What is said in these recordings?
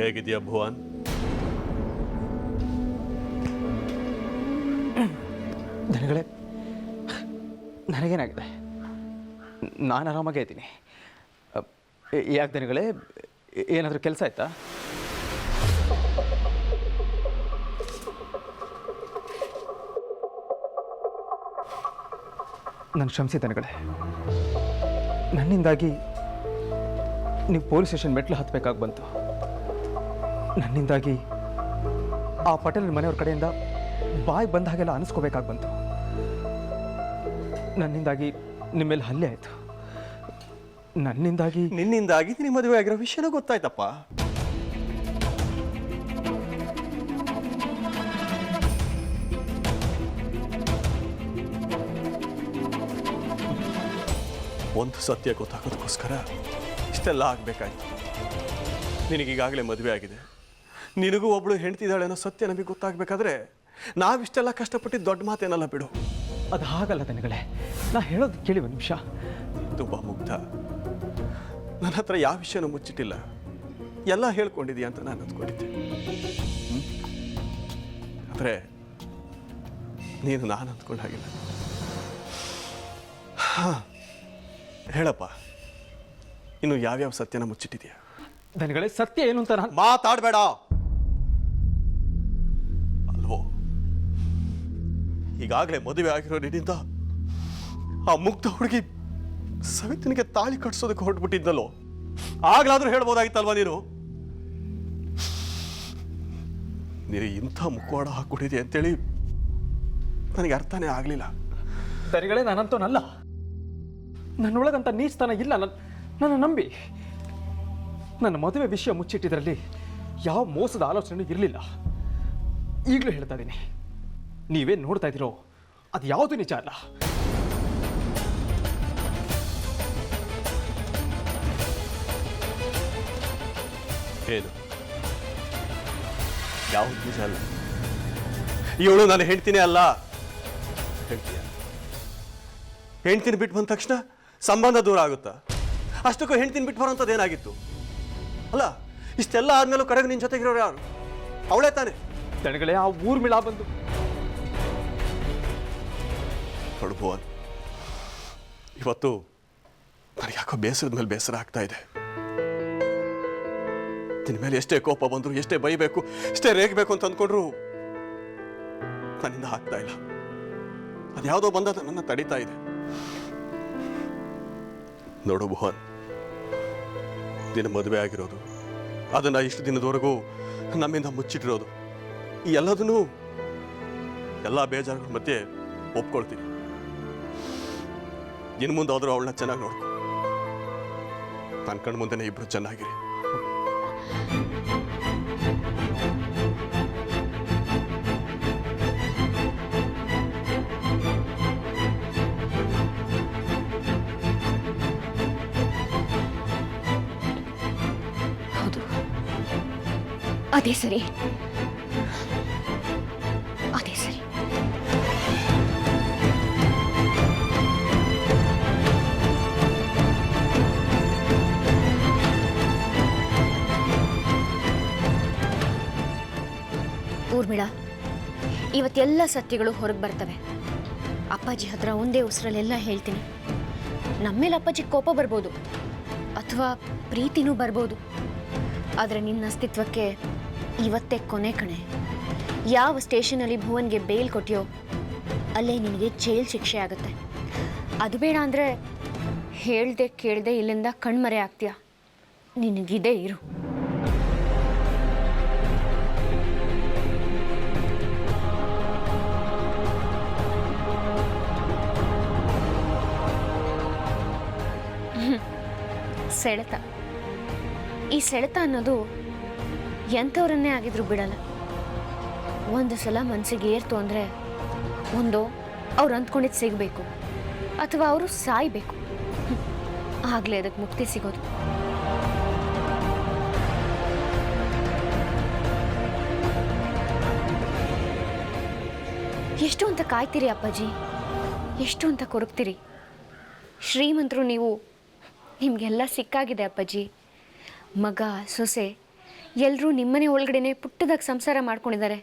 ಹೇಗಿದೆಯಾ ಭುವನ್? ದನಗಳೇ, ನನಗೇನಾಗಿದೆ? ನಾನು ಆರಾಮಾಗೇ ಇದ್ದೀನಿ. ಯಾಕೆ ದನಗಳೇ, ಏನಾದರೂ ಕೆಲಸ ಆಯ್ತಾ? ನಾನು ಕ್ಷಮಿಸಿ ದನಗಳೇ. ನನ್ನಿಂದಾಗಿ ನೀವು ಪೊಲೀಸ್ ಸ್ಟೇಷನ್ ಮೆಟ್ಲು ಹತ್ತಬೇಕಾಗಿ ಬಂತು. ನನ್ನಿಂದಾಗಿ ಆ ಪಟೇಲ್ ಮನೆಯವ್ರ ಕಡೆಯಿಂದ ಬಾಯಿ ಬಂದ ಹಾಗೆಲ್ಲ ಅನಿಸ್ಕೋಬೇಕಾಗಿ ಬಂತು. ನನ್ನಿಂದಾಗಿ ನಿಮ್ಮ ಮೇಲೆ ಹಲ್ಲೆ ಆಯಿತು. ನಿನ್ನಿಂದಾಗಿ ನಿಮ್ಮ ಮದುವೆ ಆಗಿರೋ ವಿಷಯನೂ ಗೊತ್ತಾಯ್ತಪ್ಪ. ಒಂದು ಸತ್ಯ ಗೊತ್ತಾಗೋದಕ್ಕೋಸ್ಕರ ಇಷ್ಟೆಲ್ಲ ಆಗಬೇಕಾಯ್ತು. ನಿನಗೀಗಾಗಲೇ ಮದುವೆ ಆಗಿದೆ, ನಿನಗೂ ಒಬ್ಬಳು ಹೆಂಡ್ತಿದ್ದಾಳೆ ಅನ್ನೋ ಸತ್ಯ ನಮಗೆ ಗೊತ್ತಾಗಬೇಕಾದ್ರೆ ನಾವಿಷ್ಟೆಲ್ಲ ಕಷ್ಟಪಟ್ಟಿದ್ದು ದೊಡ್ಡ ಮಾತೇನಲ್ಲ ಬಿಡು. ಅದು ಹಾಗಲ್ಲ ದನಗಳೇ, ನಾ ಹೇಳೋದು ಕೇಳಿ ಒಂದು ನಿಮಿಷ. ತುಂಬ ಮುಗ್ಧ, ನನ್ನ ಹತ್ರ ಯಾವ ವಿಷಯನೂ ಮುಚ್ಚಿಟ್ಟಿಲ್ಲ, ಎಲ್ಲ ಹೇಳ್ಕೊಂಡಿದೀಯ ಅಂತ ನಾನು ಅಂದ್ಕೊಂಡಿದ್ದೆ. ಆದರೆ ನೀನು ನಾನು ಅಂದ್ಕೊಂಡ ಹಾಗಿಲ್ಲ. ಹೇಳಪ್ಪ, ಇನ್ನು ಯಾವ್ಯಾವ ಸತ್ಯನ ಮುಚ್ಚಿಟ್ಟಿದೆಯಾ? ದನಗಳೇ, ಸತ್ಯ ಏನು ಅಂತ ನಾನು ಮಾತಾಡಬೇಡ ಅಲ್ವೋ. ಈಗಾಗಲೇ ಮದುವೆ ಆಗಿರೋ ನಿನ್ನಿಂದ ಆ ಮುಗ್ಧ ಹುಡುಗಿ ಸವಿತನಿಗೆ ತಾಳಿ ಕಟ್ಸೋದಕ್ಕೆ ಹೊರಟ್ಬಿಟ್ಟಿದ್ದಲ್ಲೋ, ಆಗ್ಲಾದ್ರೂ ಹೇಳ್ಬೋದಾಗಿತ್ತಲ್ವಾ ನೀನು? ನೀನು ಇಂಥ ಮುಖವಾಡ ಹಾಕ್ಬಿಟ್ಟಿದೆ ಅಂತೇಳಿ ನನಗೆ ಅರ್ಥನೇ ಆಗಲಿಲ್ಲ. ದನಗಳೇ, ನಾನಂತವನಲ್ಲ. ನನ್ನೊಳಗಂತ ನೀಚತನ ಇಲ್ಲ. ನನ್ನ ನಂಬಿ. ನನ್ನ ಮದುವೆ ವಿಷಯ ಮುಚ್ಚಿಟ್ಟಿದ್ರಲ್ಲಿ ಯಾವ ಮೋಸದ ಆಲೋಚನೆ ಇರಲಿಲ್ಲ. ಈಗಲೂ ಹೇಳ್ತಾ ಇದ್ದೀನಿ, ನೀವೇನು ನೋಡ್ತಾ ಇದ್ದೀರೋ ಅದು ಯಾವುದು ನಿಜ ಅಲ್ಲ. ಏನು ಯಾವುದು ನಿಜ ಅಲ್ಲ? ಇವಳು ನಾನು ಹೆಂಡ್ತಿನೇ ಅಲ್ಲ. ಹೆಂಡ್ತಿನ ಬಿಟ್ಟು ಬಂದ ತಕ್ಷಣ ಸಂಬಂಧ ದೂರ ಆಗುತ್ತಾ? ಅಷ್ಟಕ್ಕೂ ಹೆಂಡ್ತಿನ ಬಿಟ್ಟು ಬರೋಂಥದ್ದು ಏನಾಗಿತ್ತು? ಅಲ್ಲ, ಇಷ್ಟೆಲ್ಲ ಆದ್ಮೇಲೂ ಕಡೆಗೆ ನಿನ್ನ ಜೊತೆಗಿರೋರು ಯಾರು? ಅವಳೇ ತಾನೆ. ದನಗಳೇ, ಆ ಊರ್ಮಿಳಾ ಬಂದು ನೋಡ್ಬೋನ್, ಇವತ್ತು ನನಗೆ ಯಾಕೋ ಬೇಸರದ ಮೇಲೆ ಬೇಸರ ಆಗ್ತಾ ಇದೆ. ನಿನ್ನ ಮೇಲೆ ಎಷ್ಟೇ ಕೋಪ ಬಂದ್ರು, ಎಷ್ಟೇ ಬೈಬೇಕು, ಎಷ್ಟೇ ರೇಗಬೇಕು ಅಂತ ಅಂದ್ಕೊಂಡ್ರು ನನ್ನಿಂದ ಆಗ್ತಾ ಇಲ್ಲ. ಅದ್ಯಾವುದೋ ಬಂದ ನನ್ನ ತಡೀತಾ ಇದೆ. ನೋಡು ಭುವನ್, ನಿನ್ನ ಮದುವೆ ಆಗಿರೋದು, ಅದನ್ನ ಇಷ್ಟು ದಿನದವರೆಗೂ ನಮ್ಮಿಂದ ಮುಚ್ಚಿಟ್ಟಿರೋದು, ಈ ಎಲ್ಲದನ್ನೂ ಎಲ್ಲ ಬೇಜಾರುಗಳ ಮಧ್ಯೆ ಒಪ್ಕೊಳ್ತೀನಿ. ಇನ್ನು ಮುಂದೆ ಆದರೂ ಅವಳನ್ನ ಚೆನ್ನಾಗಿ ನೋಡ್ಕೊ. ನನ್ನ ಕಣ್ಣು ಮುಂದೆನೇ ಇಬ್ರು ಚೆನ್ನಾಗಿರಿ. ಅದೇ ಸರಿ, ಅದೇ ಸರಿ. ಊರ್ಮಿಳಾ, ಇವತ್ತೆಲ್ಲ ಸತ್ಯಗಳು ಹೊರಗೆ ಬರ್ತವೆ. ಅಪ್ಪಾಜಿ ಹತ್ರ ಒಂದೇ ಉಸಿರಲ್ಲೆಲ್ಲ ಹೇಳ್ತೀನಿ. ನಮ್ಮೇಲೆ ಅಪ್ಪಾಜಿ ಕೋಪ ಬರ್ಬೋದು, ಅಥವಾ ಪ್ರೀತಿನೂ ಬರ್ಬೋದು. ಆದರೆ ನಿನ್ನ ಅಸ್ತಿತ್ವಕ್ಕೆ ಇವತ್ತೇ ಕೊನೆ ಕಣೆ. ಯಾವ ಸ್ಟೇಷನಲ್ಲಿ ಭುವನ್ಗೆ ಬೇಲ್ ಕೊಟ್ಟಿಯೋ ಅಲ್ಲೇ ನಿನಗೆ ಜೈಲ್ ಶಿಕ್ಷೆ ಆಗುತ್ತೆ. ಅದು ಬೇಡ ಅಂದರೆ ಹೇಳ್ದೆ ಕೇಳದೆ ಇಲ್ಲಿಂದ ಕಣ್ಮರೆ ಆಗ್ತೀಯ. ನಿನಗಿದೆ ಇರು. ಸೆಳೆತ. ಈ ಸೆಳೆತ ಅನ್ನೋದು ಎಂಥವ್ರನ್ನೇ ಆಗಿದ್ರು ಬಿಡಲ್ಲ. ಒಂದು ಸಲ ಮನಸ್ಸಿಗೆ ಏರ್ತು ಅಂದರೆ ಒಂದು ಅವ್ರು ಅಂದ್ಕೊಂಡಿದ್ದು ಸಿಗಬೇಕು, ಅಥವಾ ಅವರು ಸಾಯ್ಬೇಕು. ಆಗಲೇ ಅದಕ್ಕೆ ಮುಕ್ತಿ ಸಿಗೋದು. ಎಷ್ಟು ಅಂತ ಕಾಯ್ತೀರಿ ಅಪ್ಪಾಜಿ, ಎಷ್ಟು ಅಂತ ಕೊರಗ್ತೀರಿ? ಶ್ರೀಮಂತರು ನೀವು, ನಿಮಗೆಲ್ಲ ಸಿಕ್ಕಾಗಿದೆ ಅಪ್ಪಾಜಿ. ಮಗ ಸೊಸೆ ಎಲ್ಲರೂ ನಿಮ್ಮನೆ ಒಳಗಡೆನೆ ಪುಟ್ಟದಾಗಿ ಸಂಸಾರ ಮಾಡ್ಕೊಂಡಿದ್ದಾರೆ.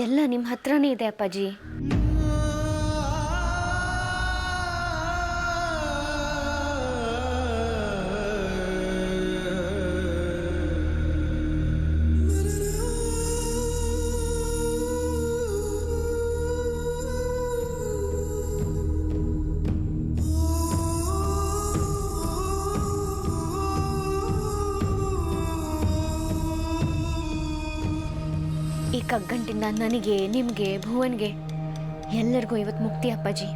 ಎಲ್ಲ ನಿಮ್ಮ ಹತ್ರನೇ ಇದೆ ಅಪ್ಪಾಜಿ. ಈ ಕಗ್ಗಂಟಿಂದ ನನಗೆ, ನಿಮಗೆ, ಭುವನ್ಗೆ ಎಲ್ಲರಿಗೂ ಇವತ್ತು ಮುಕ್ತಿ ಅಪ್ಪಾಜಿ.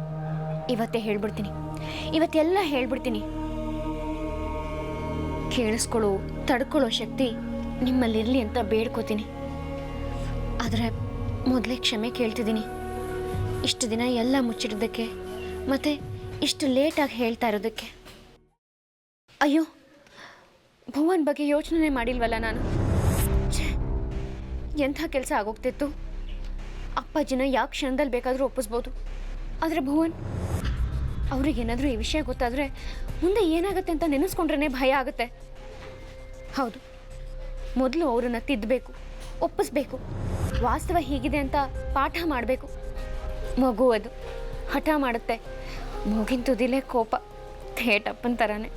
ಇವತ್ತೇ ಹೇಳ್ಬಿಡ್ತೀನಿ, ಇವತ್ತೆಲ್ಲ ಹೇಳ್ಬಿಡ್ತೀನಿ. ಕೇಳಿಸ್ಕೊಳ್ಳೋ ತಡ್ಕೊಳ್ಳೋ ಶಕ್ತಿ ನಿಮ್ಮಲ್ಲಿರಲಿ ಅಂತ ಬೇಡ್ಕೋತೀನಿ. ಆದರೆ ಮೊದಲೇ ಕ್ಷಮೆ ಕೇಳ್ತಿದ್ದೀನಿ, ಇಷ್ಟು ದಿನ ಎಲ್ಲ ಮುಚ್ಚಿಡೋದಕ್ಕೆ ಮತ್ತೆ ಇಷ್ಟು ಲೇಟಾಗಿ ಹೇಳ್ತಾ ಇರೋದಕ್ಕೆ. ಅಯ್ಯೋ, ಭುವನ್ ಬಗ್ಗೆ ಯೋಚನೆ ಮಾಡಿಲ್ವಲ್ಲ ನಾನು. ಎಂಥ ಕೆಲಸ ಆಗೋಗ್ತಿತ್ತು. ಅಪ್ಪಾಜಿನ ಯಾವ ಕ್ಷಣದಲ್ಲಿ ಬೇಕಾದರೂ ಒಪ್ಪಿಸ್ಬೋದು. ಆದರೆ ಭುವನ್ ಅವ್ರಿಗೇನಾದರೂ ಈ ವಿಷಯ ಗೊತ್ತಾದರೆ ಮುಂದೆ ಏನಾಗುತ್ತೆ ಅಂತ ನೆನೆಸ್ಕೊಂಡ್ರೇ ಭಯ ಆಗುತ್ತೆ. ಹೌದು, ಮೊದಲು ಅವರನ್ನು ತಿದ್ದಬೇಕು, ಒಪ್ಪಿಸ್ಬೇಕು. ವಾಸ್ತವ ಹೀಗಿದೆ ಅಂತ ಪಾಠ ಮಾಡಬೇಕು. ಮಗು ಅದು ಹಠ ಮಾಡುತ್ತೆ. ಮೂಗಿನ ತುದಿಲೇ ಕೋಪ, ಥೇಟಪ್ಪನ ಥರನೇ.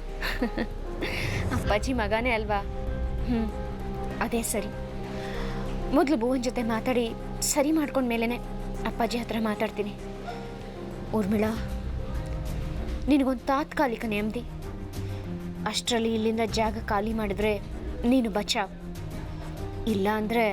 ಅಪ್ಪಾಜಿ ಮಗನೇ ಅಲ್ವಾ? ಅದೇ ಸರಿ. ಮೊದಲು ಭುವನ್ ಜೊತೆ ಮಾತಾಡಿ ಸರಿ ಮಾಡ್ಕೊಂಡ್ಮೇಲೆ ಅಪ್ಪಾಜಿ ಹತ್ರ ಮಾತಾಡ್ತೀನಿ. ಊರ್ಮಿಳಾ, ನಿನಗೊಂದು ತಾತ್ಕಾಲಿಕ ನೆಮ್ಮದಿ. ಅಷ್ಟರಲ್ಲಿ ಇಲ್ಲಿಂದ ಜಾಗ ಖಾಲಿ ಮಾಡಿದ್ರೆ ನೀನು ಬಚಾವ್. ಇಲ್ಲ ಅಂದರೆ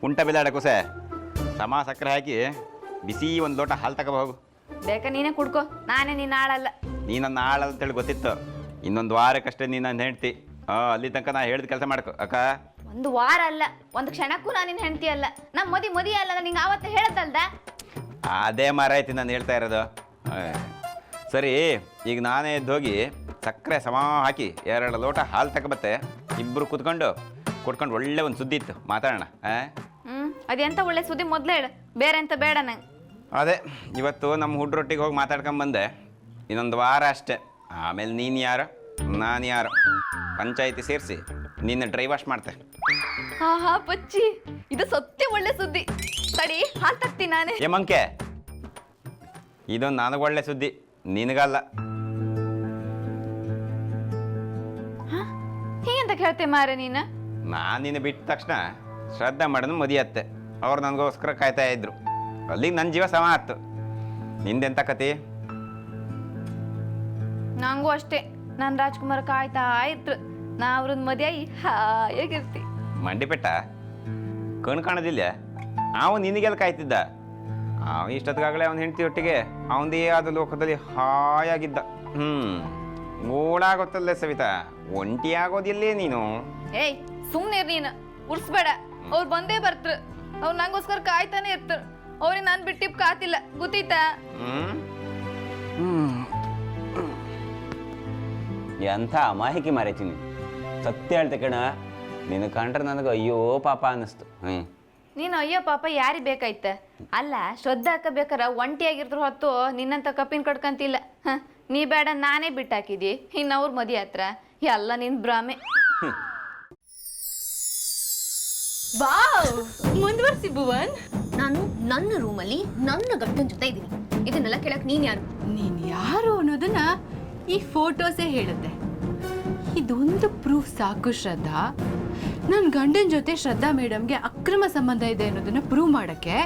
ಕುಂಟ ಬಿದ್ದಾಡ ಕುಸೆ ಸಮ ಸಕ್ಕರೆ ಹಾಕಿ ಬಿಸಿ ಒಂದು ಲೋಟ ಹಾಲು ತಗೋಬಹುದು. ಬೇಕಾ ನೀನೇ ಕುಡ್ಕೋ, ನಾನೇ ನಿನ್ನ ಆಳಲ್ಲ. ನೀ ನನ್ನ ಆಳ ಅಂತೇಳಿ ಗೊತ್ತಿತ್ತು. ಇನ್ನೊಂದು ವಾರಕ್ಕಷ್ಟೇ ನೀನು ನನ್ನ ಹೆಂಡ್ತಿ. ಅಲ್ಲಿ ತನಕ ನಾ ಹೇಳಿದ ಕೆಲಸ ಮಾಡ್ಕೊ ಅಕ್ಕ. ಒಂದು ವಾರ ಅಲ್ಲ, ಒಂದು ಕ್ಷಣಕ್ಕೂ ನಾನು ನಿನ್ನ ಹೆಂಡ್ತಿ ಅಲ್ಲ. ನಮ್ಮ ಮದಿ ಅಲ್ಲ, ನಿಂಗೆ ಆವತ್ತು ಹೇಳತ್ತಲ್ದ. ಅದೇ ಮಾರಾಯ್ತಿ ನಾನು ಹೇಳ್ತಾ ಇರೋದು. ಸರಿ, ಈಗ ನಾನೇ ಎದ್ದೋಗಿ ಸಕ್ಕರೆ ಸಮ ಹಾಕಿ 2 ಲೋಟ ಹಾಲು ತಗೊಬತ್ತೆ. ಇಬ್ಬರು ಕುತ್ಕೊಂಡು ಒಳ್ಳೆ ಒಂದು ಸುದ್ದಿ ಇತ್ತು, ಮಾತಾಡೋಣ. ಅದೆಂತ ಒಳ್ಳೆ ಸುದ್ದಿ ಮೊದಲೇ ಹೇಳು, ಬೇರೆ ಅಂತ ಬೇಡ ನಂಗೆ. ಅದೇ ಇವತ್ತು ನಮ್ಮ ಹುಡ್ರೊಟ್ಟಿಗೆ ಹೋಗಿ ಮಾತಾಡ್ಕೊಂಬಂದೆ. ಇನ್ನೊಂದು ವಾರ ಅಷ್ಟೇ, ಆಮೇಲೆ ನೀನು ಯಾರು ನಾನು ಯಾರು ಪಂಚಾಯಿತಿ ಸೇರಿಸಿ ನಿನ್ನ ಡ್ರೈ ವಾಶ್ ಮಾಡ್ತೆ. ಹಾ ಪಚ್ಚಿ, ಇದು ಸತ್ಯ ಒಳ್ಳೆ ಸುದ್ದಿ. ತಡಿ, ಹಾಲು ತಗ್ತೀನಿ ನಾನೇ. ಏ ಮಂಕೆ, ಇದೊಂದು ನನಗೊಳ್ಳೆ ಸುದ್ದಿ, ನಿನಗಲ್ಲ. ಹೀಗೆಂತ ಕೇಳ್ತೆ ಮಾರೆ ನೀನು? ನಾನು ನಿನ್ನ ಬಿಟ್ಟ ತಕ್ಷಣ ಶ್ರದ್ಧಾ ಮಾಡೋದು ಮದಿಯತ್ತೆ. ಅವ್ರು ನನಗೋಸ್ಕರ ಕಾಯ್ತಾ ಇದ್ರು. ಅಲ್ಲಿಗೆ ನನ್ನ ಜೀವ ಸಮ ಆಯ್ತು. ನಿಂದೆಂತ ಕತೆ? ನಂಗೂ ಅಷ್ಟೇ. ನಾನು ರಾಜ್ಕುಮಾರ್ ಕಾಯ್ತಾ ಇದ್ರು. ನಾ ಅವ್ರನ್ನ ಮದುವೆ ಹಾಯಾಗಿರ್ತಿ. ಮಂಡಿಪೆಟ್ಟ ಕಣ್ ಕಾಣೋದಿಲ್ಲ. ಅವನು ನಿನಗೆಲ್ಲ ಕಾಯ್ತಿದ್ದ. ಅವನು ಇಷ್ಟೊತ್ತಿಗಾಗಲೇ ಅವನ ಹೆಂಡತಿ ಒಟ್ಟಿಗೆ ಅವನದೇ ಆದ ಲೋಕದಲ್ಲಿ ಹಾಯಾಗಿದ್ದ. ಮೂಳಾಗೊತ್ತಲ್ಲೇ ಸವಿತಾ, ಒಂಟಿ ಆಗೋದಿಲ್ಲೇ ನೀನು. ಏಯ್ ಸುಮ್ಮನೆ ನೀನು ಉರ್ಸ್ಬೇಡ. ಅವ್ರು ಬಂದೇ ಬರ್ತರು. ಅವ್ರು ನಂಗೋಸ್ಕರ ಕಾಯ್ತಾನೆ ಇರ್ತರು. ಅವ್ರಿಗೆ ನಾನು ಬಿಟ್ಟಿಪ್ ಕಾತಿಲ್ಲ, ಗೊತ್ತೈತಾ? ಎಂಥ ಅಮಾಹಿಕೆ ಮಾರೈತೀನಿ. ಸತ್ಯ ಹೇಳ್ತೆ ಕಣ, ನಿನ್ನ ಕಂಡ್ರೆ ನನಗೆ ಅಯ್ಯೋ ಪಾಪ ಅನ್ನಿಸ್ತು. ನೀನು ಅಯ್ಯೋ ಪಾಪ ಯಾರಿಗೆ ಬೇಕಾಯ್ತ? ಅಲ್ಲ, ಶ್ರದ್ಧಾ ಅಕ್ಕ ಬೇಕಾರ ಒಂಟಿಯಾಗಿರ್ದ್ರು ಹೊತ್ತು ನಿನ್ನಂತ ಕಪ್ಪಿನ ಕಟ್ಕಂತಿಲ್ಲ. ನೀ ಬೇಡ, ನಾನೇ ಬಿಟ್ಟಾಕಿದಿ. ಇನ್ನು ಅವ್ರ ಮದಿ ಹತ್ರ ಎಲ್ಲ ನಿನ್ ಭ್ರಮೆ. ವಾವ್, ಮುಂದುವರ್ಸಿ ಭುವನ್. ನಾನು ನನ್ನ ರೂಮಲ್ಲಿ ನನ್ನ ಗಂಡನ ಜೊತೆ ಇದ್ದೀನಿ. ಇದನ್ನೆಲ್ಲ ಕೇಳಕ್ ನೀನ್ ಯಾರು? ನೀನ್ ಯಾರು ಅನ್ನೋದನ್ನ ಈ ಫೋಟೋಸೇ ಹೇಳುತ್ತೆ. ಇದೊಂದು ಪ್ರೂಫ್ ಸಾಕು ಶ್ರದ್ಧಾ. ನನ್ನ ಗಂಡನ ಜೊತೆ ಶ್ರದ್ಧಾ ಮೇಡಮ್ಗೆ ಅಕ್ರಮ ಸಂಬಂಧ ಇದೆ ಅನ್ನೋದನ್ನ ಪ್ರೂವ್ ಮಾಡಕ್ಕೆ.